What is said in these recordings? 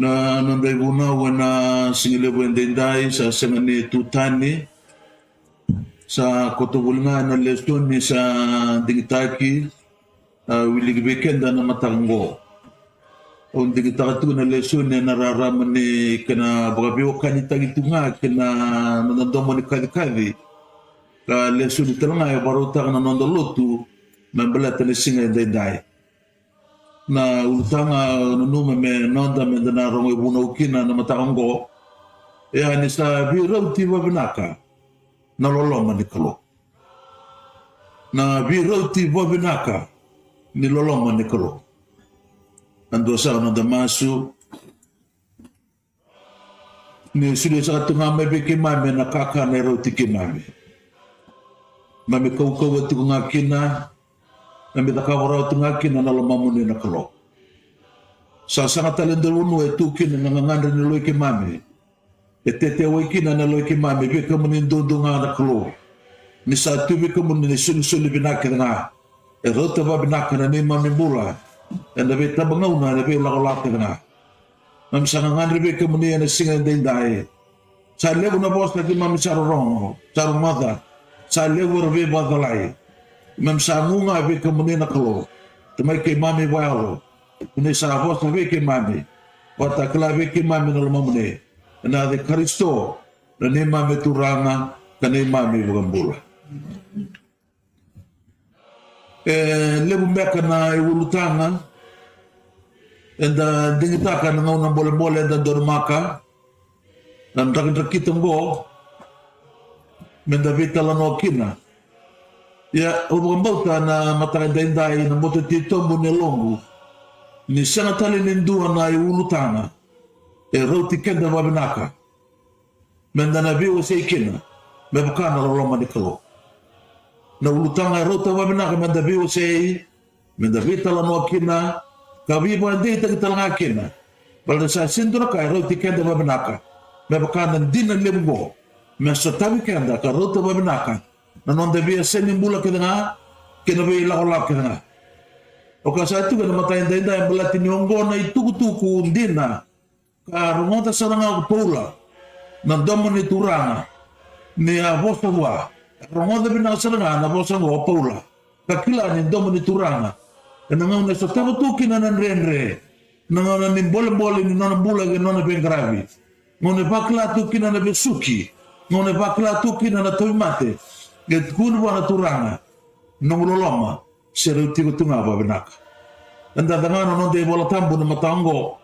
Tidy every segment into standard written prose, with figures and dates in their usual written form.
na nandai buna wana singile bwendendai sa sengani tutani sa kotobulnga na lesson ni sa digitaki wili bekenda na matango on digitaki na lesson na nararaman ni kana bagabiwa kanita gitunga kana nandomo ni kadikadi ka lesson italanga ya barota kana nandolotu membelata ni singa dendai na ulutanga nunume me nonda me dana rongo buna ukina na matango ya ni sa birauti wabinaka na loloma ni kalo na birauti wabinaka ni loloma ni kalo ando sa na damasu ni sudah satu ngame beke mame na kaka na rauti ke mame mame kau tu ngakina nami takawara tu ngakina na lomamuni na kalo sa sangat talendalunu tu kina ngangandre ni loike mame tete waikina na loike mame beka munindundunga na kalo ni sa tu beka munini suli binaka na rota ba binaka na ni mame bula enda beta bangauna na be lakolak na mam sangangandre beka munini na singa dendai sa lebu na boss na ki mame charong charumada sa lebu rebe badalai mam sangunga be kemune na kalo temai ke mami walo ne sa vos be ke mami wata kala be ke mami no mamune na de Kristo na ne mami turanga kane mami bugambula lebu meka na iwulutanga enda dingitaka na ngona bole enda dormaka na ndakitngo menda vitala no kina ya ubambauta na matarendai na moto tito munelongu ni sana tali nindua na iulutana rauti kenda wabinaka menda na biwa seikina mebukana loloma ni kalo na ulutanga rauta wabinaka menda biwa sei menda vitala no kina kabibo andi takitalanga kina balda sa sindura kai rauti kenda wabinaka mebukana dina lembo mesotabi kenda ka rauta wabinaka na non devia seni mbula kedanga kena be la kedanga o ka sa tu kana matai ndai belati nyongo na ituku ndina ka rumota saranga pula na domoni turanga ni avosta wa rumota bina saranga na vosa ngo pula ka kila ni domoni turanga na ngona so tabu tu kina na renre na ngona ni bol ni nona bula ke nona ben gravi ngone bakla tu kina na besuki ngone bakla tu kina na tomate get kun wana turanga nongololoma seruti ko tunga ba benaka anda dangano non de bola tambu na matango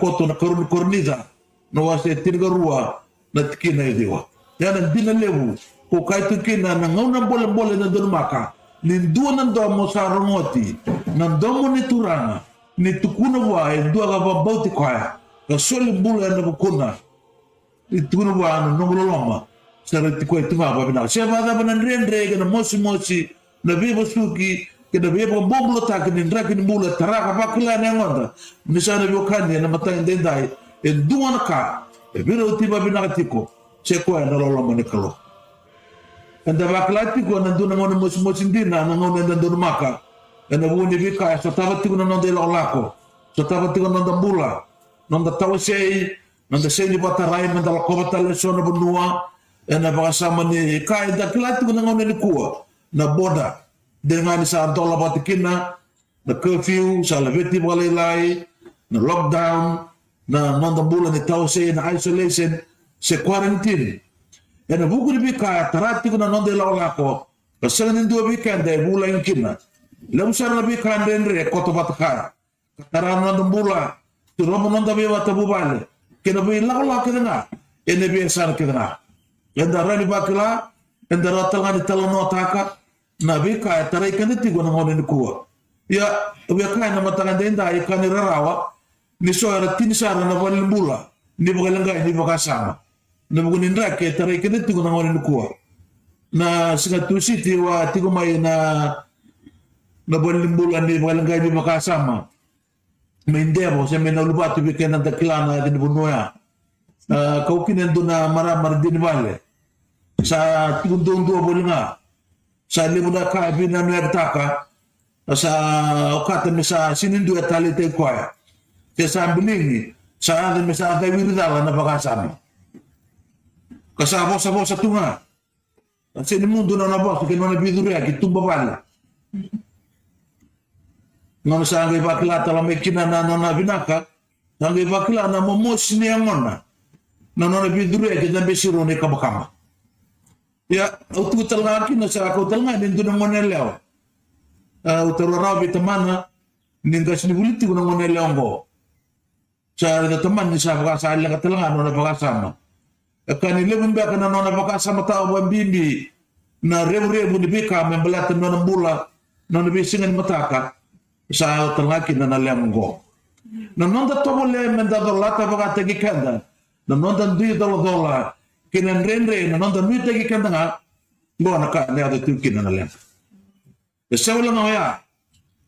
koto na korniza no wase tirgarua na tikina ediwa yana dina lewu ko kai tikina na ngona bola na dormaka ni dua na do mo sarongoti na domo ni turanga ni tukuna wa dua ga babauti kwaya ka soli bula na bukuna ni tukuna wa nongololoma seruti ko tunga ba benaka se va da banan rendre na mosi na bebo suki kena bebo bomlo ta kena ndra kena mula taraka bakla ne ngonda misana bio kani na matang dendai e duana ka e biro tiba binaka tiko se ko na lolo mane kalo anda bakla tiko na duna ngona mosi ndina na ngona ndan maka na buni bika so tava tiko na nonde lolako so tava tiko na ndambula nonda tawsei nonda sei ni batarai manda la kobata le sona bunua na bakasama ni kai da kla tiko na ngona ni kuwa na boda dengan sa dola batikina na curfew sa laveti walilai na lockdown na nanda bulan ni tawse na isolation se quarantine na buku ni bika tarati kuna nonde lawlako pasal ni dua bika de bulan kina lam sar na bika ndendre koto batka taran nanda bula tu romo nanda be wata bubale kena be lawla kena ene be sar kena enda rani bakla enda ratal ngani talono taka na bika tarai kan tigo na ngone kuwa ya we kai na matanga denda ya kan rarawa ni so ara tin sara na wal bula ni bogalanga ni bokasama na bugun ndra ke tarai kan tigo na ngone kuwa na singa tu siti wa tigo mai na wal bula ni bogalanga ni bokasama mendebo se mena lupa tu bika na taklana di bunoya kau kinen duna maramar din vale sa tigo dondo bolinga sa limuda ka bina mertaka sa okata misa sinindu etali te kwaya te sa bilingi Sa ade mesa ade wiridala na bakasami. Kasabo sa tunga. Kasi ni mundo na nabos ke nona biduria ki tumba bala. Nona sa ngai bakla tala mekina na nona binaka. Ngai bakla na momos ni amona. Na nona biduria ki dambe siro ne kabakama. Ya, utu talanga ki na sa ko talanga nindu na mona leo. Utarora bi tamana ningas ni buliti ko na mona leo ngo. Sa da taman ni sa bakasa ala ka talanga nona bakasama. Kani lebih baik na nona bakasama tao bimbi na rebu ni bika membelat nona bula nona bisingan mataka sa talanga ki na leo ngo. Na nonda tobole menda dolata bakata ki kanda. Na nonda dui dola kinan renre na nonda nuita ki kanda nga ngo na ka ne ada tuki na leo. Esawala nga ya.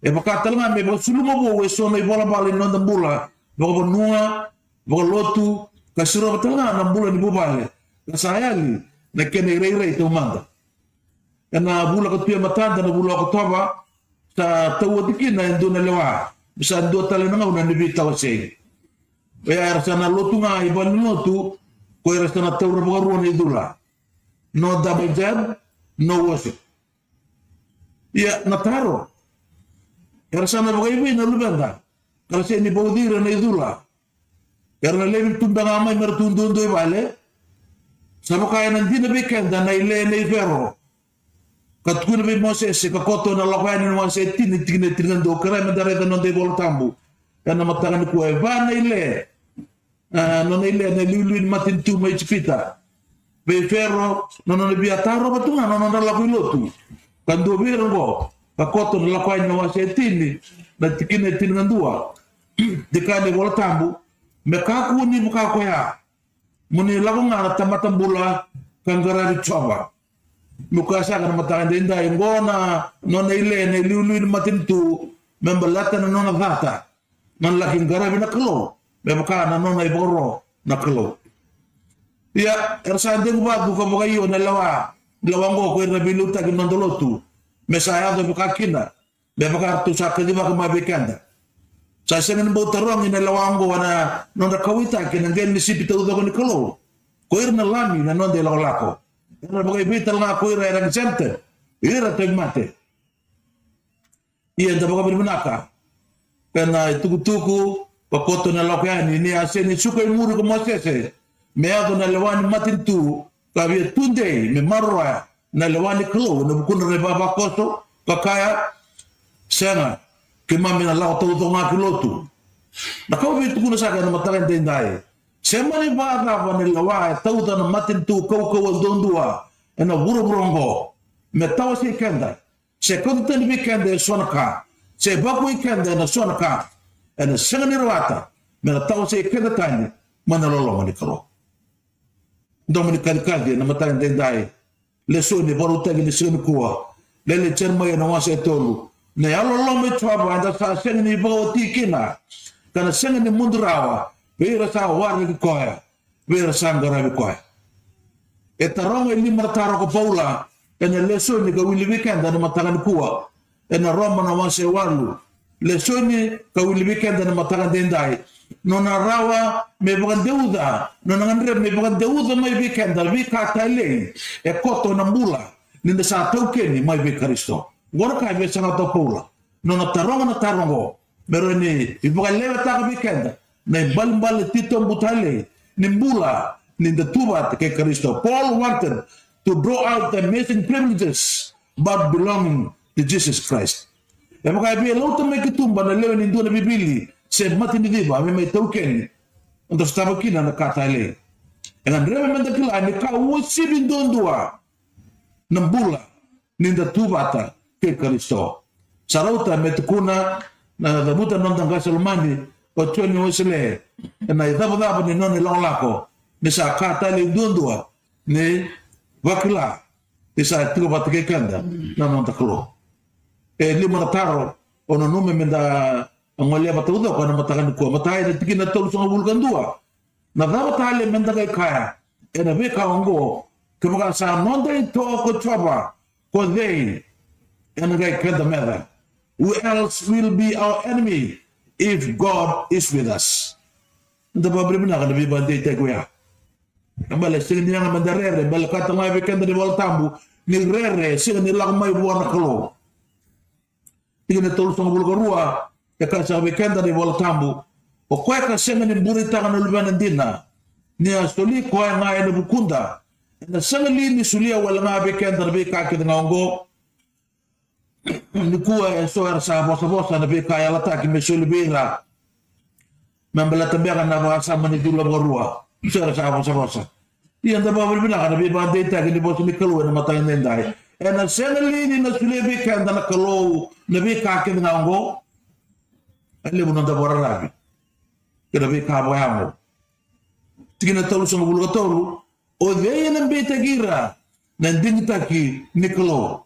E bakata nga me suluma bo weso na bola bali nonda bula boko nua boko lotu kasiro batala na bula ni bubale kasayali na kene rei to manda na bula ko pia matanda na bula ko toba sa tawotiki na ndo na lewa bisa ndo tale na una ni bita wase ya rasana lotu nga ibal lotu ko rasana tawra boko ruan idula no double jab no worship ya nataro ya rasana boko ibi na lubenda kasi ni baudira na idula karena lebi tunda ngamai mertundu bale sama kaya nanti nabi kenda na ile na ifero katku nabi Moses ka koto na lakay ni Moses tini do kara mandare da non de bol tambu kana matakan ku eva na ile non ile na liluin matin tu mai chipita be ferro non nabi ataro batuna non na lakuy lotu kan do birango ka koto na lakay ni Moses tini na tikine dua dekane bol tambu mekaku ni buka ko ya muni lagu ngana tamatan bula kangara di coba muka sa kan matakan denda ngona nona ile ne liulu matin tu membelata na nona vata man lakin garabi na kelo be buka na nona iboro na kelo ya ersa de buka ko buka yo na lawango ko rabilu ta ki nondolotu mesaya do buka kina be buka tu sa kedi buka mabekanda sa sengan bo tarong ina lawango wana nonda kawita kina ngel ni sipita udo ko ni kolo ko irna lami na nonde lako ina bagay bital nga ko ira rang center ira tagmate iya da bagay binaka kana tuku pakoto na lokani ni aseni suka imuru ko mosese meado na lewani matin tu kabia tunde me marwa na lewani kolo na bukuna baba koso kakaya sana kemami na lao tau nga kilotu. Na kau bitu kuna saka na matakan tendai. Semani ba na ni lawa tau na matin tu kau dondua ena buru burongo. Me tau se kenda. Se konta ni kenda sonaka. Se baku kenda na sonaka. Ena sengani rawata. Me na tau se kenda tani mana lolo mani karo. Domani kadi na matakan tendai. Leso ni baru tagi ni sengani kuwa. Lele cerma ya na wasa tolu. Ne alo me chwa anda sa senga ni bo tikina kana senga ni mundrawa vera sa warni ki koya vera sa ngara bi koya etaronga ni martaro ko paula ena leso ni ka wili weekend na matakan kuwa ena roma na wase walu leso ni ka wili weekend na matakan dendai nona rawa me bukan deuda nona ngandre me bukan deuda mai weekend bi ka tale e koto na mbula ninda sa tokeni mai be Kristo Gora kai be sanga to pula. Nona taronga na tarongo. Pero ni ibuka lewa taka bikenda. Na bal tito mbutale. Ni mbula. Ni the tubat ke Kristo. Paul wanted to draw out the amazing privileges but belonging to Jesus Christ. Ibuka be lauta me kitumba na lewa ni ndona bibili. Se mati ni diba. Me tokeni. Untuk stabakina na katale. Engan reme menda kila ni ka usibi ndondua. Nambula. Ni the tubata. Ke Kristo. Sarauta metukuna na dabuta nonda ngasalmani o choni wesele na idaba ni noni lako ni sa kata le dundua ni wakila ni sa tuko batike kanda na nonda klo e lima taro ono nume menda ngolia batudo ko na matakan ko matai na tikina tolu so bulkan dua na daba tale menda kaya e na beka ngo kemaka sa nonda to ko chaba ko dei and the matter. Who else will be our enemy if God is with us? nda ba brimna ka nabi bande te goya ambale sing ni nga mandarere bal ka tanga weekend ni wal tambu ni rere sing ni lag mai buana kalo tigene tol song bul rua ya ka sa weekend ni wal tambu o kwa ka sing ni burita ka no lubana dina ni asoli kwa nga ene bukunda na sangali ni sulia wal nga weekend ni ka ke ngongo ni kuwa so era sa bosa na be kaya lata ki mesuli bira membela tambera na ba sa mani dula borua so era sa bosa iya nda ba bina na be ba de ta ki bosa ni kalu na mata ndai ena senali ni na suli be ka na kalu na be ka ki ngango alle bu nda borara ke da be ka bo yango tigina tolu so bulu tolu o de na be ta gira na ndinta ki ni kalu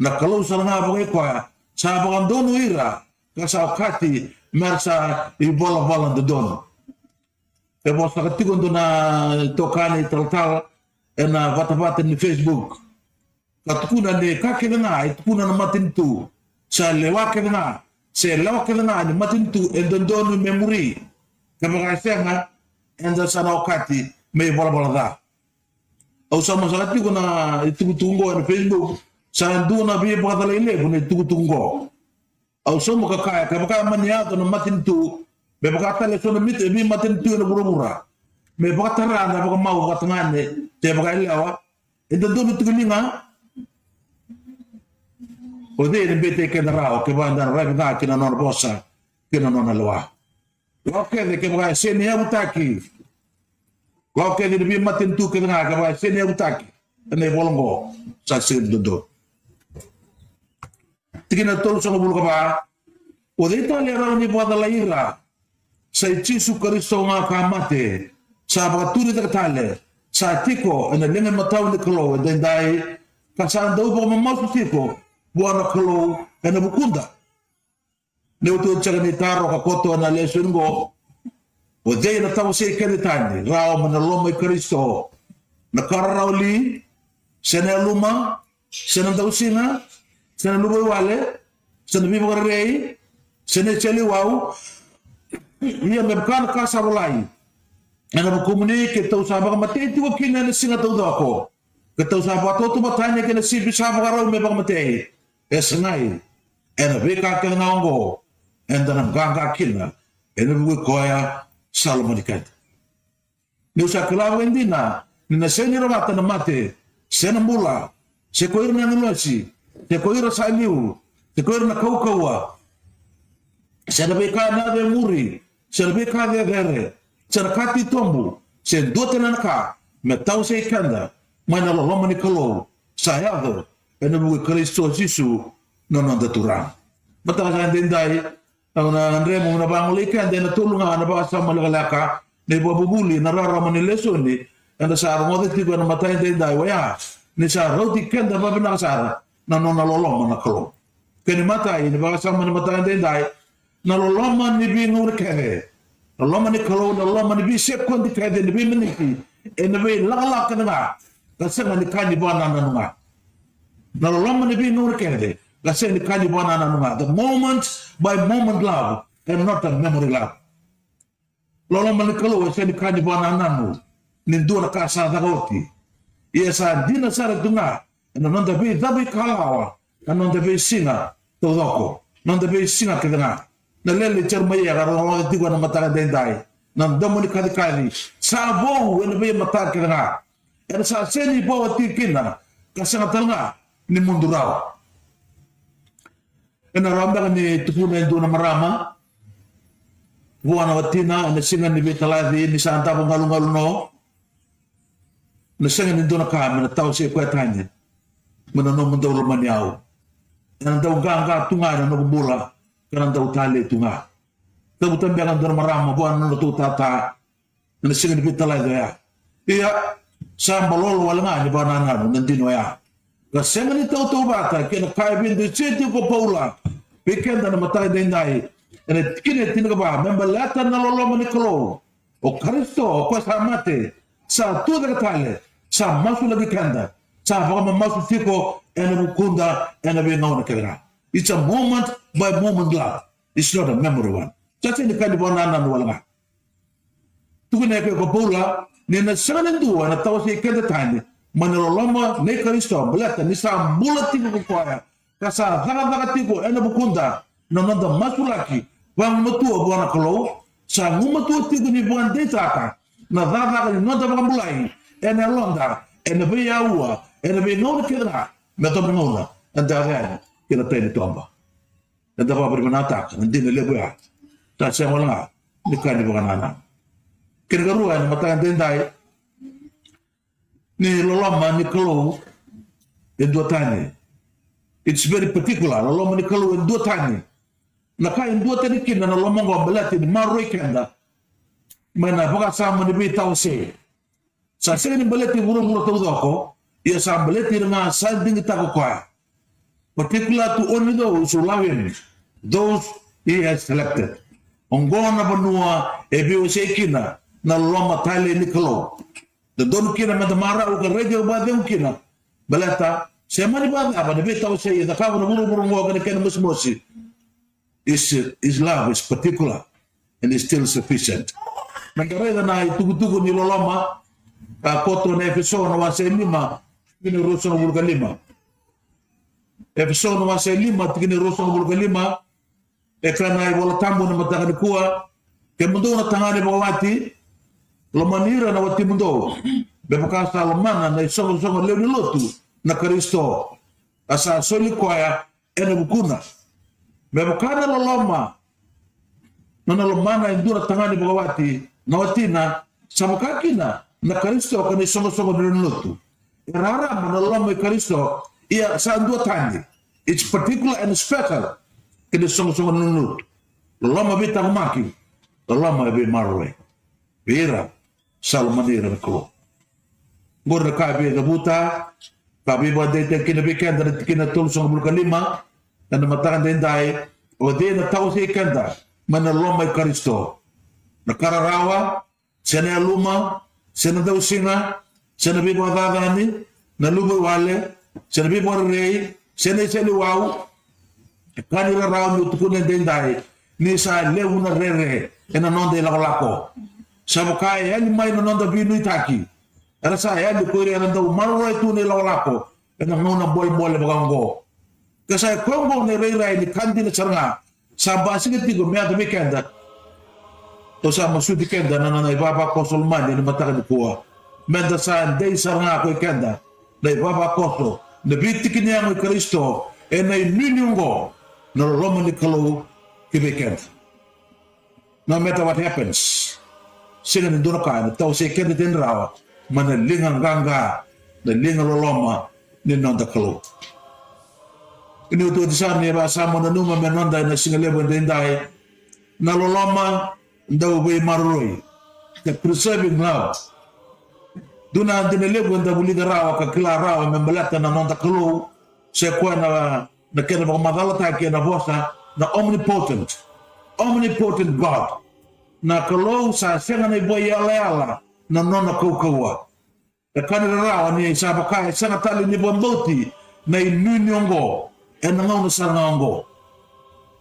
na kalau saranga bagai kwa sa bagan dono ira ka sa kati mersa I bola de dono e bo sa kati gondo na tokani tal na vata ni Facebook katukuna ne kakena itukuna na matintu sa lewa kena se lewa kena ni matintu e dono memory ka bagai senga enda sana kati me bola da au sama sa kati gona itutungo na Facebook sa duna bi bakala ile bune tugutungo au somo kakaya kabaka maniato na matintu be bakata le sono mit bi matintu na burubura me bakata rana baka mau katangane te baka ile awa enda dunu tugulinga o de ne bete ke rao ke banda raga kina non bossa kina non alwa oke de ke baka seni abutaki oke de bi matintu ke nga ka baka seni abutaki ne bolongo sa sen dodo tigina tolu sama bulu kaba o de italia ra ni boda la ira sai Jesu Kristo nga kamate sa bakaturi ta tale sa tiko ena lenga matau ni klo den dai ka sa ndo bo masu tiko buana klo ena bukunda ne uto chaga ni taro ka koto na lesungo o de na tawo se kene tani rao mana loma Kristo na karrauli sene luma sene dausinga sene lubo wale sene bibo rei sene cheli wau ia me kan ka sabulai ana bu komunike tau sabak mate tu kina na singa tau dako ke tau sabak tu matanya ke na sibi sabak ro me bak mate esnai ana beka ke ngongo enda na ganga kina ena bu koya salomonikat ni usa kala wendina ni na seni ro mata na mate sena mula se koir na nulasi se koir sa liu se koir na kaukawa se na beka na de muri se na beka de gere se na kati tombu se dote na ka me tau se kanda mana lo loma ni kalo sa yado ena bu Kristo Jesu no da turang mata sa ndendai na ndremo na banguli kanda na tulunga na ba sa malagalaka ne bobuli na rara mani lesoni anda sa ngode ti na mata ndendai wa ni sa roti kanda ba na sara na no na loloma na kalo keni mata ini ba sa mani mata ndendai na loloma ni bi ngur kere loloma ni kalo na loloma ni bi sekon di kede ni bi meniki ena be lala kana ka senga ni kani bana na nunga na loloma ni bi ngur kede la senga ni kani bana na nunga the moment by moment love and not a memory love loloma ni kalo senga ni kani bana na nu ni dona ka sa da roti isa dina sara dunga ena non da be dabi kalawa non da be singa to doko non da be singa kedana na lele chermaya garo ti gona mata dendai nan domoni kadi sa bo wen be mata kedana era sa seni bo ti kina kasanga talnga ni mundurao ena ramba ni tupuna ndona marama buana watina na singa ni betaladi ni santa bangalungalu no na singa ni ndona ka na tau se kwetanya mana no mundolo maniao ena dau ganga tunga no bula kana dau tale tunga tabu tambe kan ndona marama buana no tutata na singa ni betaladi ya iya samba lolo wala ngani banana nandino ya la senga ni tau bata kena kai bin de cheti ko paula pekenda na matai dendai ene kine tinga ba memba lata na lolo mani klo o Kristo ko sa mate sa tu de tale sa masu lagi kanda sa ba masu tiko ene mukunda ene be ngona kera it's a moment by moment love it's not a memory one just in the kind of banana wala nga tukune ke ko pula ni na sana dua na tawa se kenda tani maneloloma ne Kristo belata ni sa mulati ko kwaya kasa daga tiko ena bukunda na nanda masulaki bang matua buana kalo sa ngumatu tiko ni buan detaka na daga ni nanda bambulai ena londa ena be yaua ena be ngona kidra na to ngona anda ga kina tene tomba anda ba bermanata ndine lebo ya ta se wala ni kani buana kira garua ni mata ndendai ni loloma ni kalo e dua tani. It's very particular. Loloma ni kalo e dua tani. Na ka e dua tani kina na loloma ngo belati ni maroi kenda. Mana baka sama ni bi tau se. Sa se ni belati buru-buru tau doko. Ia sa belati nga sa dingi tako kwa. Particular to only those who love him. Those he has selected. Ongona banua e biu se kina na loloma tali ni kalo. The don kina mata mara o radio ba de kina balata se mari ba ba de beta o se da ka no buru ngo ga ken musmosi is love is particular and is still sufficient mandare da na tugu ni loloma ka koto ne efeso no wa se lima ni roso no bulga lima efeso no wa se lima tini roso no bulga lima e kana i bola tambo no mata ni kuwa ke mundo na tangane bawati lo manira na wati mundo be pakasa lo mana na songo leo ni lotu na Kristo asa soli kwaya ene bukuna be pakana lo loma na lo mana indura tangani bogawati na watina sabakakina na Kristo kani songo leo ni lotu rara mana lo loma Kristo ia sa dua tani it's particular and special kini songo leo ni lotu lo loma bita maki lo loma be marwe Vera Salmanira ko. Gor ka be gabuta, ka be ba de kina be kanda kina tul song bul kalima, dan matakan den dai, o de na tau se kanda, mana loma Kristo. Na kararawa, sena luma, sena dau singa, sena be ba dagani, na luma wale, sena be ba rei, sena wau. Kanira rawa mu tukune den dai, ni sa leuna rere, ena non de lako. Sabukai heli mai no nonda binu itaki. Era sa heli ko ire nanda marwa itu ne lawlako. Ena ngona bol bagango. Kasa kongo ne rei ni kandi ne charanga. Sabasi ke tigo me ado mikenda. To sa masudi kenda na ibaba ko solman ne mataka ni kuwa. Menda sa dei saranga ko kenda. Na ibaba ko ne bitiki ne ang Kristo ena ninyungo no romani kalo kibekenda. No matter what happens. Sila ni dono ka tau se kende den rawa mana linga ganga na linga loloma ni nonda kalo ini uto di sana ba sama na numa me nonda na singa lebo den dai na loloma ndau be maroi the preserving love duna den lebo nda buli rawa ka kila rawa me belata na nonda kalo se kwa na kena ba madala ta ke na bosa na omnipotent God na kalau sa senga na boy ala na nona kokowa e kanira rawa ni sa bakai senga tali ni bomboti na inunyongo e na ngona sarango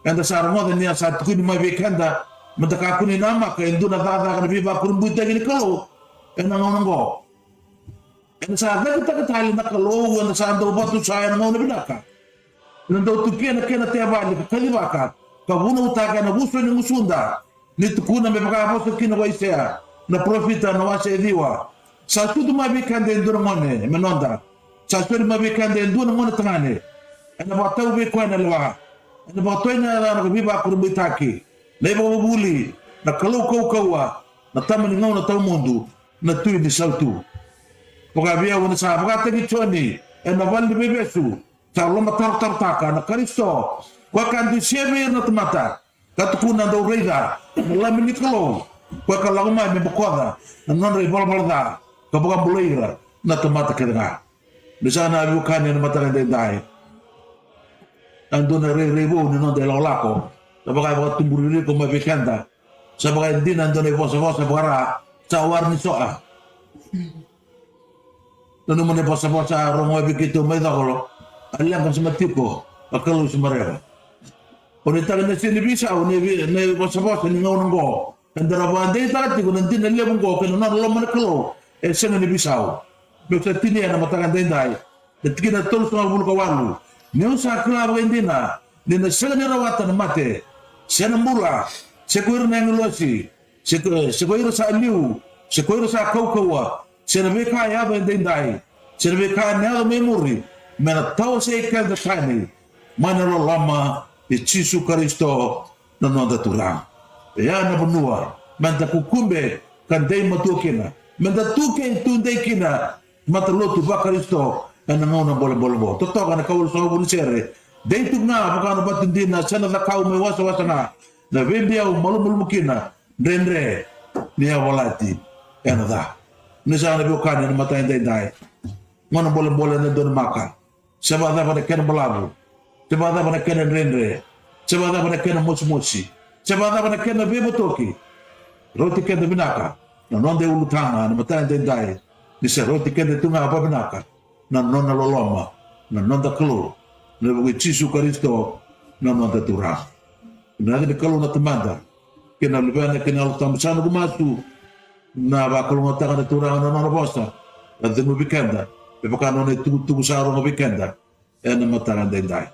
enda sarango ni sa tukuni mabekanda mtaka kuni nama ka induna dada ka biba kurumbuta ni kalau e na ngona ngo enda sa dada tali na kalau enda sa ndo botu sa na ngona binaka ndo tukena kena te abali ka kalibaka ka bunu utaka na buso ni musunda ni tukuna me baka boso kina waisea na profita na wase diwa sa tudu mabikande ndura ngone menonda sa tudu mabikande ndura ngone tangane ana batau be kwa na lewa ana batau na na biba kurbitaki lebo buli na kalau kau na tamani ngona tau mundu na tu di saltu poka bia wona sa baka tagi choni ana valdi bebesu sa loma tartaka na Kristo kwa kandu siebe na tamata katukuna do reida la minikolo kwa kala uma me bokoda non re bolda ka boka buleira na tomata kedanga bisana abu kane na matara de dai andona re bo no de lolako ta boka bo tumburi ko ma bekanda sa boka dina andone vosa bora tawar ni soa no mo ne vosa romo bikito me dagolo alla kan sematiko akalu sumareva Ora tala na sini bisa o ne bosa ni ngau ngo Andara wande ta ti kun tin le bungo ke na lo man klo e sena ni bisau be ta tini na matakan dai de tikina tol so bul ko walu ni usa kla ba indina ni na sena ni rawata na mate sena mula se ko irna nglosi se ko ira sa liu se ko ira sa kaukawa sena be ka ya ba dai sena be ka na memori mena tau se ka da tani mana lo lama e Cisu Kristo na nonda turang ya na benua manta kukumbe kan dei matukina manta tuke tunde kina matalo tu bakaristo ana ngona bole bo to kana kaul so bun sere dei tugna bakana batindina sana da kau me wasa na vembia o malu mukina rendre nia volati ana da ne sana be kana na mata dai ngona bole na don maka seba da pada ken balabu seba da pada ken rendre seba da pada ken mochi Sebab apa nak kena bebotoki, roti kena binaka, non de ulutanga, na mata dai, dise roti kena tunga apa binaka, non loloma, non da kelo, na bugi Cisu Kristo, non da turang. Na de kelo na temanda, kena lebana kena utam sana gumatu, na ba kelo na tanga turang na bosta, da de mu bikenda, be pakano ne tu saro mo bikenda, na mata dai.